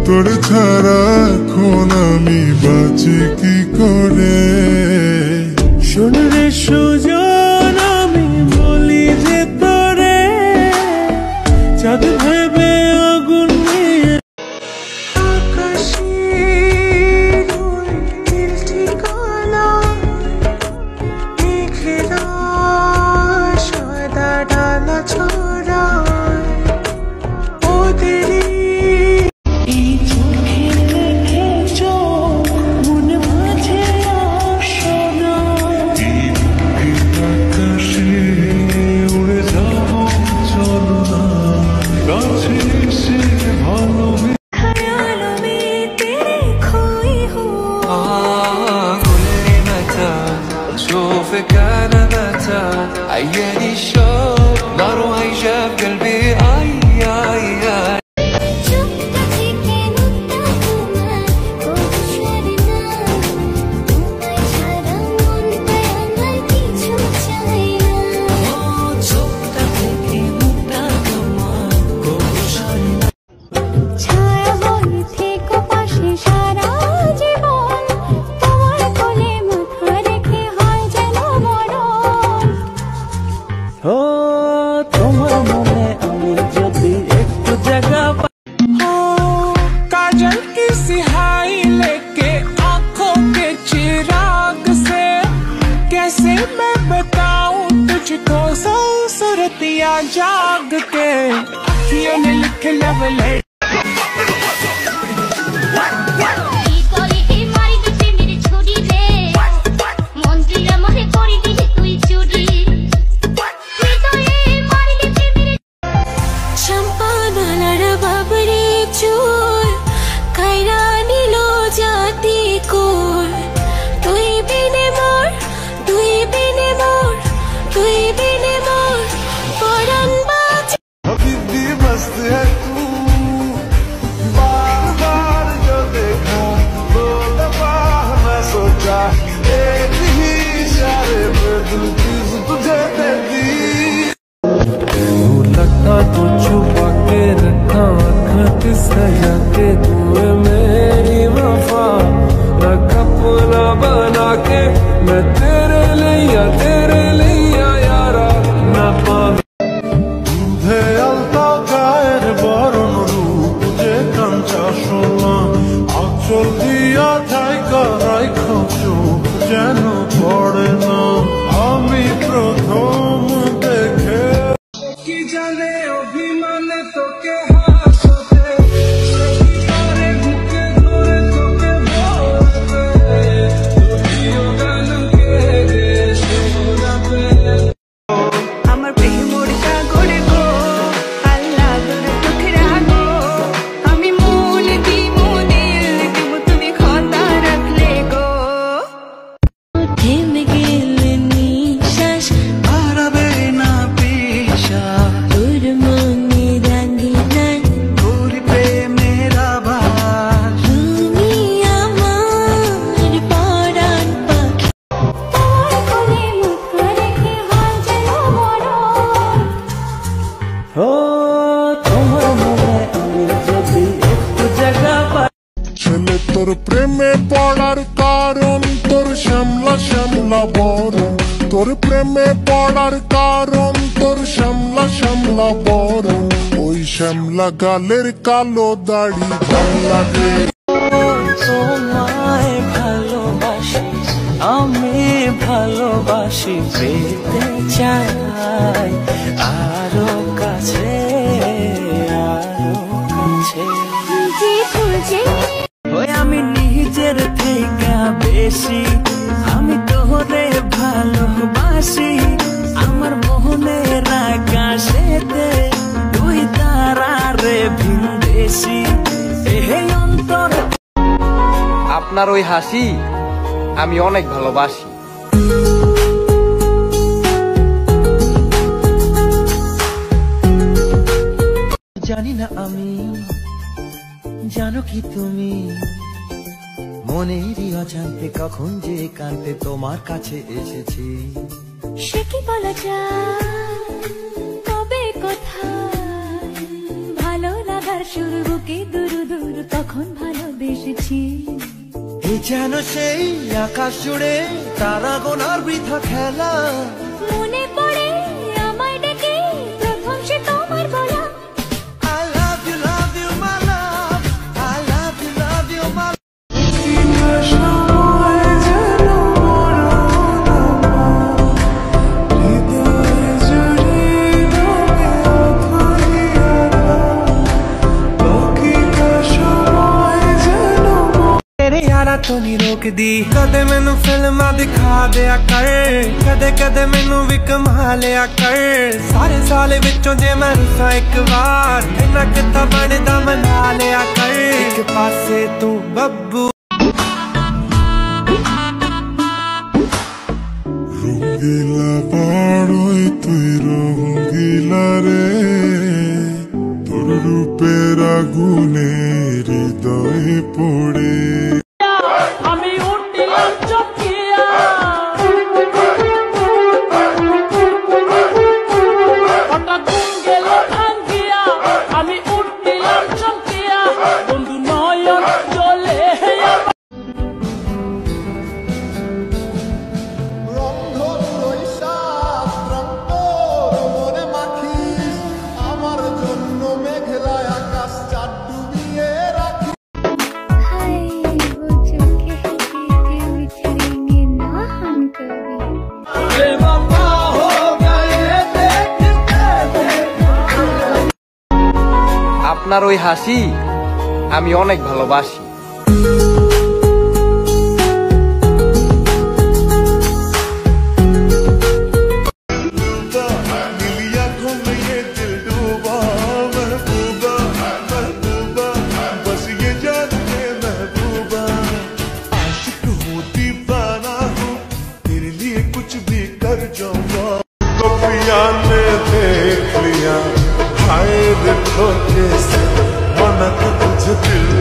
তোর ছাড়া এখন আমি বাঁচি কি করে। শোন রে সুজন আমি বলি যে তোরে চাঁদ ভেবে আগুন নিয়ে আকাশের ওই নীলটি কালো মেঘেরা সাদা ডানা ছড়ায় ওদেরই এই চোখে দেখে চোখ মন মাঝে আসনা আকাশে উড়ে যাব চলো না কাছে এসে ভালোবেসে ख्यालों में तेरे खोई हूँ قل لي متى أشوفك أنا متى عياني الشوق نار عايشة في قلبي آي آي آي তোমার মনে আমি যদি একটু জায়গা काजल की सिहाई लेके आंखों के चिराग से कैसे मैं बताऊं तुझको सौ सूरतियां जाग के अखियों ने लिखे लव लेटर हबीबी मस्त है तू बार बार जो देखा दो दफा मैं सोचा एक ही इशारे पे दिल की तुझे दे दी। लगता तो छुपा के रखा खत सजा के तू मेरी वफा रख अपना बना के मैं तेरे लिया यारा ना पावे দুধে আলতা গায়ের বরণ রূপ যে কাঞ্চা সোনা আঁচল দিয়া ঠাইকা রাইখা চোখ যেন পড়ে না আমি প্রথম দেখে কি জানে অভিমানে তোকে হাসতে করে বুকে ধরে তোকে বলবে তুইও গান কে গে শোনাবে আমার প্রেমর সাগরে গো আল্লাহ তোর চোখে রাখো আমি মন দিল দিব তুমি কথা রাখলে গো থেমে গেলে নিঃশ্বাস হারাবে না পেশা তোর মনে রাঙি নাই তোর প্রেমের আভাস তুমি আমার পরাণ পাখি তোর কোলে মুখ রেখে হয় যেন মরণ ও তোমার মনে আমি যদি একটু জায়গা পাই ছেলে তোর প্রেমে পড়ার কারণ তোর শ্যামলা শ্যামলা বরণ তোর প্রেমে পড়ার কারণ তোর শ্যামলা শ্যামলা বরণ ওই শ্যামলা গালের কালো দাড়ি ভাল লাগে। তোমায় ভালোবাসি আমি ভালোবাসি পেতে চাই আরো কাছে ওই আমি নিজের থেকে বেশি আমি তোরে ভালোবাসি আমার মোহনের আকাশেতে তুই তারারে ভিনদেশি এই অন্তর আপনার ওই হাসি আমি অনেক ভালোবাসি। জানি না আমি জানো কি তুমি মনেরই অজান্তে কখন যে কান্তে তোমার কাছে এসেছি সে কি বলা যায় তবে কোথায় ভালো লাগার সুর বুকে দূর দূর তখন ভালোবেসেছি। এই যেন সেই আকাশ জুড়ে তারা গোনার বৃথা খেলা। মনে পড়ে আমায় ডেকে প্রথম সে তোমার বলা। I love you, my love. I love you, my love. तो नहीं रोक दी कदे मैनू फिल्मा दिखा दिया कर, कदे कदे मैनू भी कमा लिया कर। सारे साल विचों जे मैं रुसा एक बार इन्ना किता बनदा मना लिया कर। एक पासे तू बब्बू রঙ্গিলা পাড়ই তুই রঙ্গিলা রে, তোর রূপের আগুনে হৃদয়ে পড়ে। আমি উঠলাম চকিয়া, হঠাৎ ঘুম গেল ভাঙ্গিয়া। আমি উঠলাম চকিয়া, বন্ধু নয়ন চলে আপনার ওই হাসি আমি অনেক ভালোবাসি। देख लिया हाय देखो कैसे मनक तुझे दिल